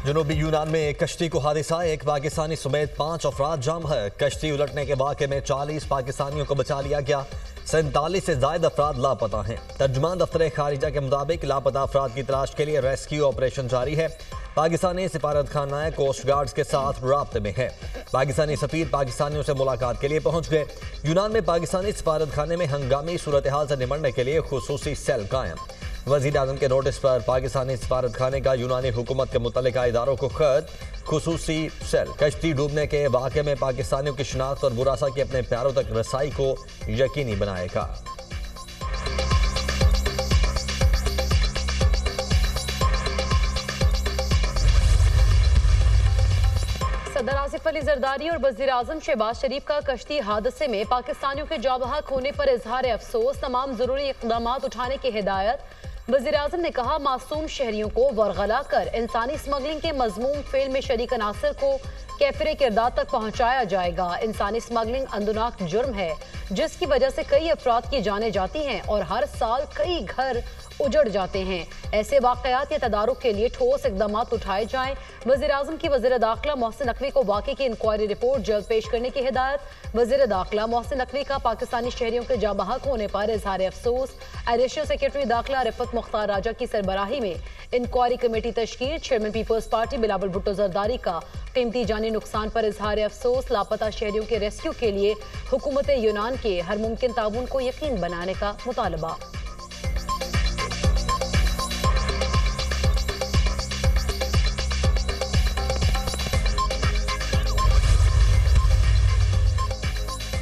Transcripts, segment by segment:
जनूबी यूनान में एक कश्ती को हादसा, एक पाकिस्तानी समेत 5 अफराद जाम है। कश्ती उलटने के वाक़े में 40 पाकिस्तानियों को बचा लिया गया। 47 से ज़ायद अफराद लापता हैं। तर्जुमान दफ्तर खारिजा के मुताबिक लापता अफराद की तलाश के लिए रेस्क्यू ऑपरेशन जारी है। पाकिस्तानी सिफारत खाना कोस्ट गार्ड्स के साथ राब्ते में है। पाकिस्तानी सफीर पाकिस्तानियों से मुलाकात के लिए पहुंच गए। यूनान में पाकिस्तानी सिफारत खाने में हंगामी सूरत हाल से निपटने के लिए खुसूसी सेल कायम। वज़ीर आज़म के नोटिस पर पाकिस्तानी सिफारत खाने का यूनानी हुकूमत के मुतल्लिका इदारों को खत। खुसूसी सेल कश्ती डूबने के वाक़े में पाकिस्तानियों की शिनाख्त और बुरासा की अपने प्यारों तक रसाई को यकीनी बनाएगा। सदर आसिफ अली जरदारी और वज़ीर आज़म शहबाज शरीफ का कश्ती हादसे में पाकिस्तानियों के जाँ बहक होने पर इजहार अफसोस, तमाम जरूरी इक़दाम उठाने की हिदायत। वज़ीर आज़म ने कहा, मासूम शहरियों को वरगला कर इंसानी स्मगलिंग के मज़मूम फेल में शरीक अनासर को कैफिर किरदार तक पहुँचाया जाएगा। इंसानी स्मगलिंग अंदुनाक जुर्म है जिसकी वजह से कई अफराद की जानें जाती हैं और हर साल कई घर उजड़ जाते हैं। ऐसे वाक़यात या तदारुक के लिए ठोस इक़दाम उठाए जाएं। वज़ीर आज़म की वज़ीर दाखिला मोहसिन नकवी को वाक़े की इंक्वायरी रिपोर्ट जल्द पेश करने की हिदायत। वज़ीर दाखिला मोहसिन नकवी का पाकिस्तानी शहरियों के जाँ बहक होने पर इजहार अफसोस। एडिशनल सेक्रेटरी दाखिला रिफत मुख्तार राजा की सरबराही में इंक्वायरी कमेटी तश्कील। Chairman Peoples Party Bilawal Bhutto Zardari का कीमती जानी नुकसान पर इजहार अफसोस। लापता शहरियों के रेस्क्यू के लिए हुकूमत यूनान के हर मुमकिन ताउन को यकीन बनाने का मुतालबा।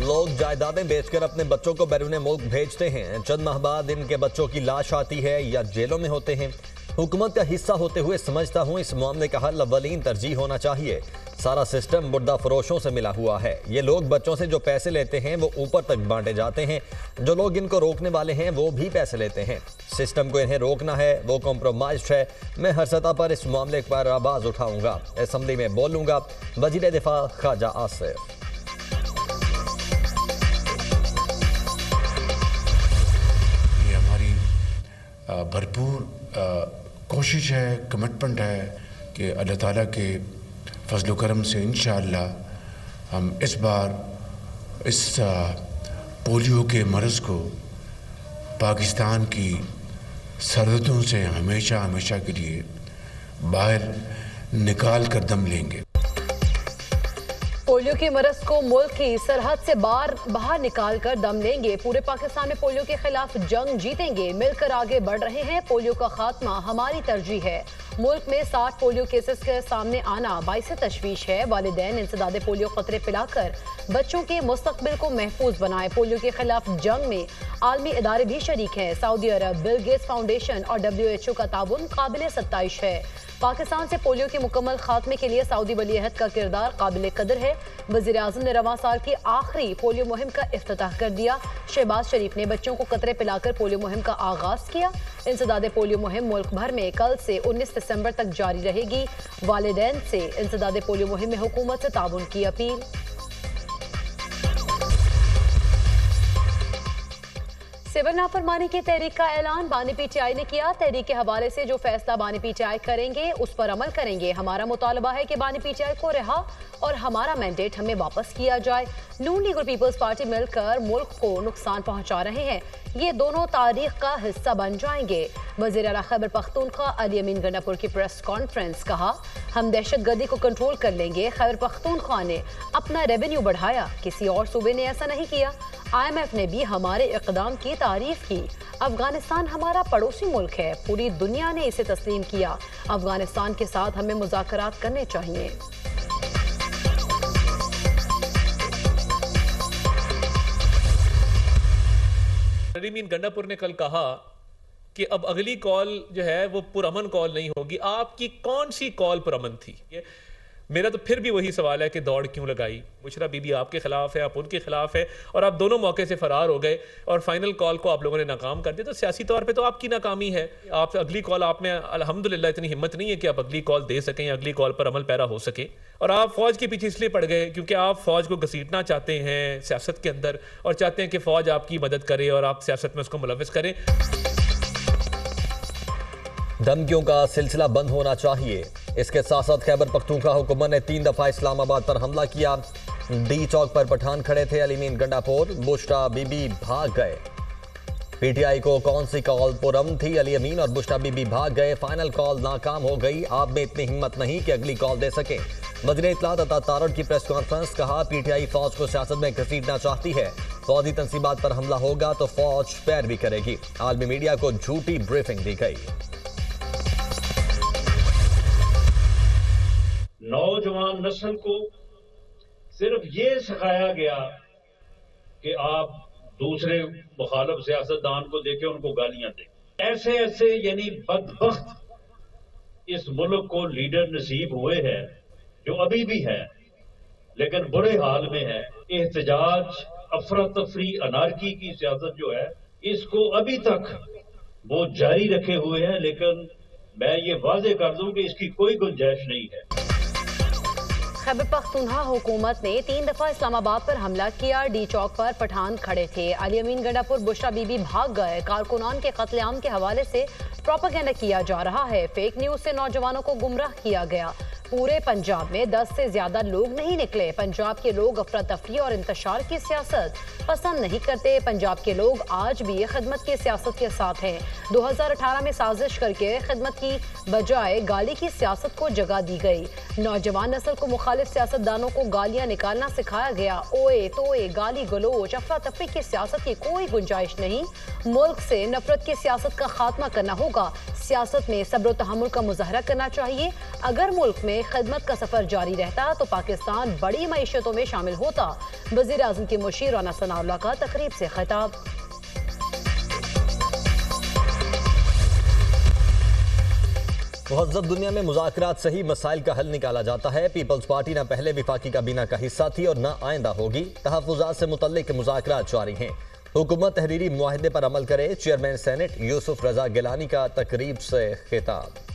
लोग जायदादें बेचकर अपने बच्चों को बैरून मुल्क भेजते हैं। चंद माह बाद इनके बच्चों की लाश आती है या जेलों में होते हैं। हुकूमत का हिस्सा होते हुए समझता हूँ इस मामले का हल अव्वलीन तरजीह होना चाहिए। सारा सिस्टम मुर्दा फरोशों से मिला हुआ है। ये लोग बच्चों से जो पैसे लेते हैं वो ऊपर तक बांटे जाते हैं। जो लोग इनको रोकने वाले हैं वो भी पैसे लेते हैं। सिस्टम को इन्हें रोकना है, वो कॉम्प्रोमाइज्ड है। मैं हर सतह पर इस मामले पर आवाज़ उठाऊंगा, असम्बली में बोलूंगा। वज़ीर दिफा ख्वाजा आसिफ। भरपूर कोशिश है, कमिटमेंट है कि अल्लाह ताला के फजल करम से इंशाअल्लाह हम इस बार इस पोलियो के मर्ज़ को पाकिस्तान की सरहदों से हमेशा हमेशा के लिए बाहर निकाल कर दम लेंगे। पोलियो के मरज़ को मुल्क की सरहद से बाहर निकाल कर दम लेंगे। पूरे पाकिस्तान में पोलियो के खिलाफ जंग जीतेंगे। मिलकर आगे बढ़ रहे हैं। पोलियो का खात्मा हमारी तरजीह है। मुल्क में 60 पोलियो केसेस के सामने आना बाइस तशवीश है। वालिदैन इंसदादे पोलियो खतरे पिलाकर बच्चों के मुस्तकबिल को महफूज बनाए। पोलियो के खिलाफ जंग में आलमी इदारे भी शरीक हैं। सऊदी अरब, बिल गेट्स फाउंडेशन और WHO का ताउन काबिल सत्ताइश है। पाकिस्तान से पोलियो के मुकम्मल खात्मे के लिए सऊदी वलीअहद का किरदार काबिल कदर है। वज़ीर आज़म ने रवां साल की आखिरी पोलियो मुहिम का इफ्तिताह कर दिया। शहबाज शरीफ ने बच्चों को कतरे पिलाकर पोलियो मुहिम का आगाज किया। इंसदादे पोलियो मुहिम मुल्क भर में कल से 19 दिसंबर तक जारी रहेगी। वालिदैन से इंसदादे पोलियो मुहिम में हुकूमत से ताउन की अपील। सिविल नाफरमानी की तहरीक का ऐलान बानी PTI ने किया। तहरीक के हवाले से जो फैसला बानी PTI करेंगे उस पर अमल करेंगे। हमारा मुतालबा है कि बानी PTI को रिहा और हमारा मैंडेट हमें वापस किया जाए। नून लीग और पीपल्स पार्टी मिलकर मुल्क को नुकसान पहुंचा रहे हैं। ये दोनों तारीख का हिस्सा बन जाएंगे। वज़ीर आला खैबर पख्तूनख्वा अली अमीन गंडापुर की प्रेस कॉन्फ्रेंस, कहा, हम दहशतगर्दी को कंट्रोल कर लेंगे। खैबर पख्तूनख्वा ने अपना रेवेन्यू बढ़ाया, किसी और सूबे ने ऐसा नहीं किया। IMF ने भी हमारे इक़दाम की तारीफ की। अफगानिस्तान हमारा पड़ोसी मुल्क है, पूरी दुनिया ने इसे तस्लीम किया। अफगानिस्तान के साथ हमें मुज़ाकरात करने चाहिए। अमीन गंडापुर ने कल कहा कि अब अगली कॉल जो है वो पुरअमन कॉल नहीं होगी। आपकी कौन सी कॉल पुरअमन थी? मेरा तो फिर भी वही सवाल है कि दौड़ क्यों लगाई? मुशर्रफ बीबी आपके खिलाफ है, आप उनके खिलाफ है और आप दोनों मौके से फरार हो गए और फाइनल कॉल को आप लोगों ने नाकाम कर दिया। तो सियासी तौर पे तो आपकी नाकामी है। आप अगली कॉल, आप में अल्हम्दुलिल्लाह इतनी हिम्मत नहीं है कि आप अगली कॉल दे सकें, अगली कॉल पर अमल पैरा हो सके। और आप फौज के पीछे इसलिए पड़ गए क्योंकि आप फौज को घसीटना चाहते हैं सियासत के अंदर और चाहते हैं कि फौज आपकी मदद करे और आप सियासत में उसको मुलविस करें। धमकियों का सिलसिला बंद होना चाहिए। इसके साथ साथ खैबर पख्तूनख्वा हुकूमत ने 3 दफा इस्लामाबाद पर हमला किया। डी चौक पर पठान खड़े थे, अलीमीन गंडापुर बुशरा बीबी भाग गए। पीटीआई को कौन सी कॉल पुरअमन थी, अली अमीन और बुशरा बीबी भाग गए। फाइनल कॉल नाकाम हो गई, आप में इतनी हिम्मत नहीं कि अगली कॉल दे सके। वज़ीर इत्तलात अता तारड़ की प्रेस कॉन्फ्रेंस, कहा पीटीआई फौज को सियासत में घसीटना चाहती है। फौजी तंसीबात पर हमला होगा तो फौज पैरवी करेगी। आलमी मीडिया को झूठी ब्रीफिंग दी गई। नौजवान नस्ल को सिर्फ ये सिखाया गया कि आप दूसरे मुखालिफ सियासतदान को देके उनको गालियां दें। ऐसे ऐसे यानी बदबख्त इस मुल्क को लीडर नसीब हुए हैं जो अभी भी है लेकिन बुरे हाल में है। एहतजाज, अफरा तफरी, अनारकी की सियासत जो है इसको अभी तक वो जारी रखे हुए हैं, लेकिन मैं ये वाजे कर दूं कि इसकी कोई गुंजाइश नहीं है। खैबर पख्तूनख्वा हुकूमत ने 3 दफा इस्लामाबाद पर हमला किया। डी चौक पर पठान खड़े थे, अली अमीन गंडापुर बुशरा बीबी भाग गए। कारकुनान के कत्लेआम के हवाले से प्रोपेगेंडा किया जा रहा है। फेक न्यूज से नौजवानों को गुमराह किया गया। पूरे पंजाब में 10 से ज्यादा लोग नहीं निकले। पंजाब के लोग अफरा तफरी और इंतशार की सियासत पसंद नहीं करते। पंजाब के लोग आज भी खिदमत की सियासत के साथ हैं। 2018 में साजिश करके खिदमत की बजाय गाली की सियासत को जगह दी गई। नौजवान नस्ल को मुखालिफ सियासतदानों को गालियां निकालना सिखाया गया। ओए तोए, गाली गलोच, अफरा तफरी की सियासत की कोई गुंजाइश नहीं। मुल्क से नफरत की सियासत का खात्मा करना होगा। सियासत में सब्र तहम्मुल का मुजाहरा करना चाहिए। अगर मुल्क में खिदमत का सफर जारी रहता तो पाकिस्तान बड़ी मईशतों में शामिल होता। वज़ीर आज़म की मुशीर राना सनाउल्लाह का तकरीब से खिताब। मुहज़्ज़ब दुनिया में मुज़ाकरात से ही मसाइल का हल निकाला जाता है। पीपल्स पार्टी न पहले विफाकी काबीना का हिस्सा थी और न आइंदा होगी। तहफ़्फ़ुज़ात से मुतल्लिक़ मुज़ाकरात जारी हैं। हुकूमत तहरीरी मुआहदे पर अमल करे। चेयरमैन सेनेट यूसुफ रजा गिलानी का तकरीब से खिताब।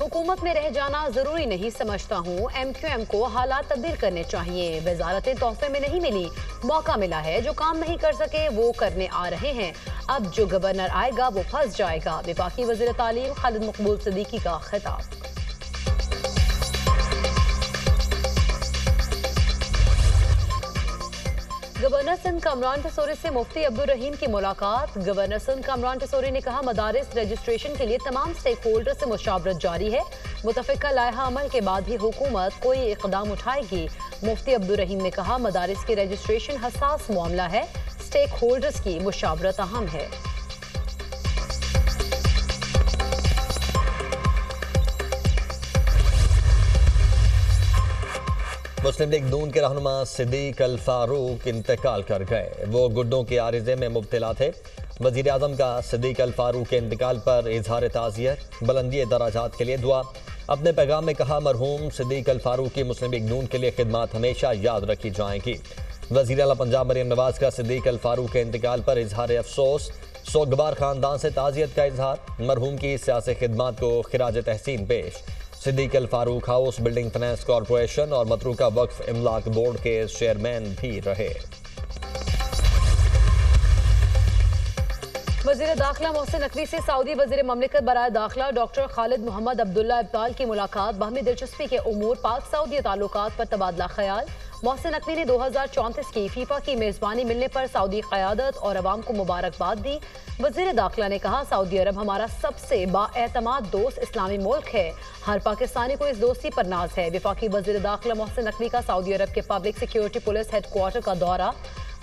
हुकूमत में रह जाना जरूरी नहीं समझता हूँ। MQM को हालात तब्दील करने चाहिए। वजारतें तोहफे में नहीं मिली, मौका मिला है। जो काम नहीं कर सके वो करने आ रहे हैं। अब जो गवर्नर आएगा वो फंस जाएगा। वफाकी वज़ीर तालीम खालिद मकबूल सिद्दीकी का खिताब। गवर्नर सिंध कामरान टिसोरी से मुफ्ती अब्दुल रहीम की मुलाकात। गवर्नर सिंध कामरान टिसोरी ने कहा मदारिस रजिस्ट्रेशन के लिए तमाम स्टेक होल्डर से मुशावरत जारी है। मुतफ़िका लायहा अमल के बाद ही हुकूमत कोई इक़दाम उठाएगी। मुफ्ती अब्दुल रहीम ने कहा मदारिस की रजिस्ट्रेशन हसास मामला है, स्टेक होल्डर्स की मुशावरत अहम है। मुस्लिम लीग नून के रहनुमा सिद्दीक अल फारूक इंतकाल कर गए। वो गुर्दों के आरिजे में मुब्तला थे। वज़ीर आज़म का सिद्दीक अल फारूक के इंतकाल पर इजहार ताज़ियत, बुलंदी दराजात के लिए दुआ। अपने पैगाम में कहा मरहूम सिद्दीक अल फारूक की मुस्लिम लीग नून के लिए खिदमत हमेशा याद रखी जाएंगी। वज़ीर आला पंजाब मरियम नवाज का सिद्दीक अल फारूक के इंतकाल पर इजहार अफसोस, सोगवार ख़ानदान से ताज़ियत का इजहार। मरहूम की सियासी खिदमत को खिराज तहसीन पेश। Siddique al Farooq House Building Finance Corporation और मतरूका वक्फ इमलाक बोर्ड के चेयरमैन भी रहे। वज़ीर दाखिला मोहसिन नकवी से सऊदी वज़ीर ममलिकत बराए दाखिला डॉक्टर खालिद मोहम्मद अब्दुल्ला इब्ताल की मुलाकात। बाहमी दिलचस्पी के उमूर, पाक सऊदी ताल्लुकात पर तबादला ख्याल। मोहसिन नकवी ने 2034 की फीफा की मेज़बानी मिलने पर सऊदी क़यादत और अवाम को मुबारकबाद दी। वज़ीर दाखिला ने कहा सऊदी अरब हमारा सबसे बाएतमाद दोस्त इस्लामी मुल्क है। हर पाकिस्तानी को इस दोस्ती पर नाज है। वफाकी वज़ीर दाखिला मोहसिन नकवी का सऊदी अरब के पब्लिक सिक्योरिटी पुलिस हेडक्वार्टर का दौरा,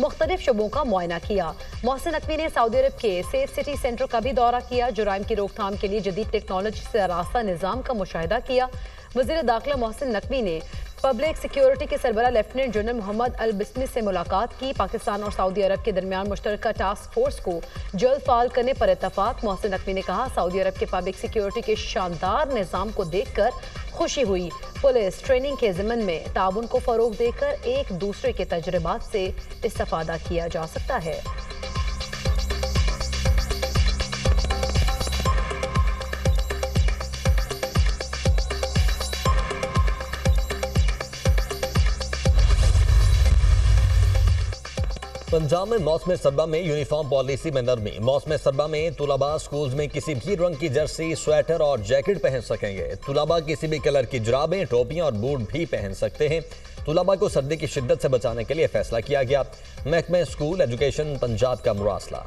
मुख्तलिफ शुबों का मुआयना किया। मोहसिन नकवी ने सऊदी अरब के सेफ सिटी सेंटर का भी दौरा किया। जुराइम की रोकथाम के लिए जदीद टेक्नोलॉजी से रास्ता निज़ाम का मुशाहिदा किया। वज़ीर दाखिला मोहसिन नकवी ने पब्लिक सिक्योरिटी के सरबराह लेफ्टिनेंट जनरल मोहम्मद अल बिस्मी से मुलाकात की। पाकिस्तान और सऊदी अरब के दरमियान मुश्तरका टास्क फोर्स को जल्द फाल करने पर इत्तफाक। मोहसिन नकवी ने कहा सऊदी अरब के पब्लिक सिक्योरिटी के शानदार निज़ाम को देखकर खुशी हुई। पुलिस ट्रेनिंग के ज़िमन में ताउन को फ़रोग देकर एक दूसरे के तजुर्बात से इस्तेफादा किया जा सकता है। पंजाब में मौसम सरबा में यूनिफॉर्म पॉलिसी में नरमी। मौसम सरबा में तुलाबा स्कूल्स में किसी भी रंग की जर्सी, स्वेटर और जैकेट पहन सकेंगे। तुलाबा किसी भी कलर की जुराबें, टोपियां और बूट भी पहन सकते हैं। तुलाबा को सर्दी की शिद्दत से बचाने के लिए फैसला किया गया। महकमे स्कूल एजुकेशन पंजाब का मुरासला।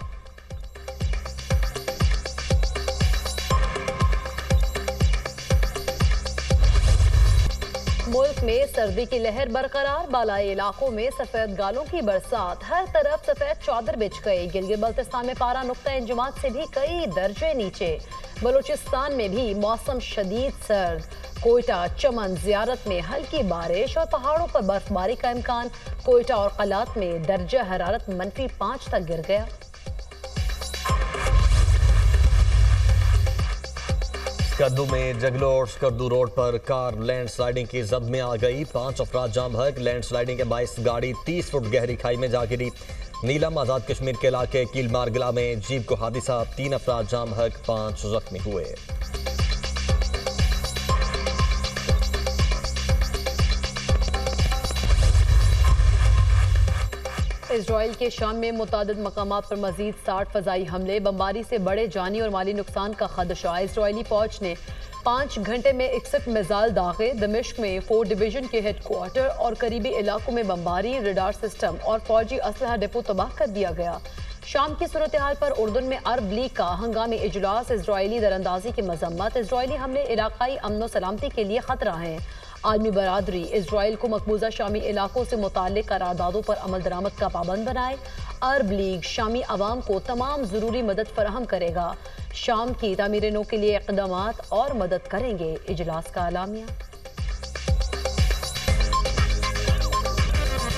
मुल्क में सर्दी की लहर बरकरार, बालाई इलाकों में सफेद गालों की बरसात, हर तरफ सफेद चादर बिछ गई। गिलगित बल्तिस्तान में पारा नुक्ता इंजमात से भी कई दर्जे नीचे। बलूचिस्तान में भी मौसम शदीद सर्द। कोयटा, चमन, जियारत में हल्की बारिश और पहाड़ों पर बर्फबारी का इम्कान। कोयटा और कलात में दर्जा हरारत -5 तक गिर गया। स्कर्दू में जगलोट स्कर्दू रोड पर कार लैंडस्लाइडिंग की जद में आ गई। 5 अफराद जाम बहक। लैंडस्लाइडिंग के बाइस गाड़ी 30 फुट गहरी खाई में जा गिरी। नीलम आजाद कश्मीर के इलाके कीलमारगला में जीप को हादसा, 3 अफराद जाम बहक, 5 जख्मी हुए। इजराइल के शाम में मुतादिद मकामात पर मजीद 60 फजाई हमले, बमबारी से बड़े जानी और माली नुकसान का खदशा। इजरायली फौज ने 5 घंटे में 61 मिसाइल दागे। दमिश्क में 4 डिवीजन के हेडक्वार्टर और करीबी इलाकों में बमबारी, रडार सिस्टम और फौजी असलहा डिपो तबाह कर दिया गया। शाम की सूरत हाल पर उर्दुन में अरब लीग का हंगामी इजलास, इजरायली दरअंदाजी की मजम्मत। इजरायली हमले इलाकाई अमन सलामती के लिए खतरा हैं। आलमी बरादरी इजराइल को मकबूजा शामी इलाकों से मुताल्लिक करारदादों पर अमल दरामद का पाबंद बनाए। अरब लीग शामी अवाम को तमाम जरूरी मदद फराहम करेगा। शाम की तामीर नो के लिए इक़दामात और मदद करेंगे। इजलास का एलामिया।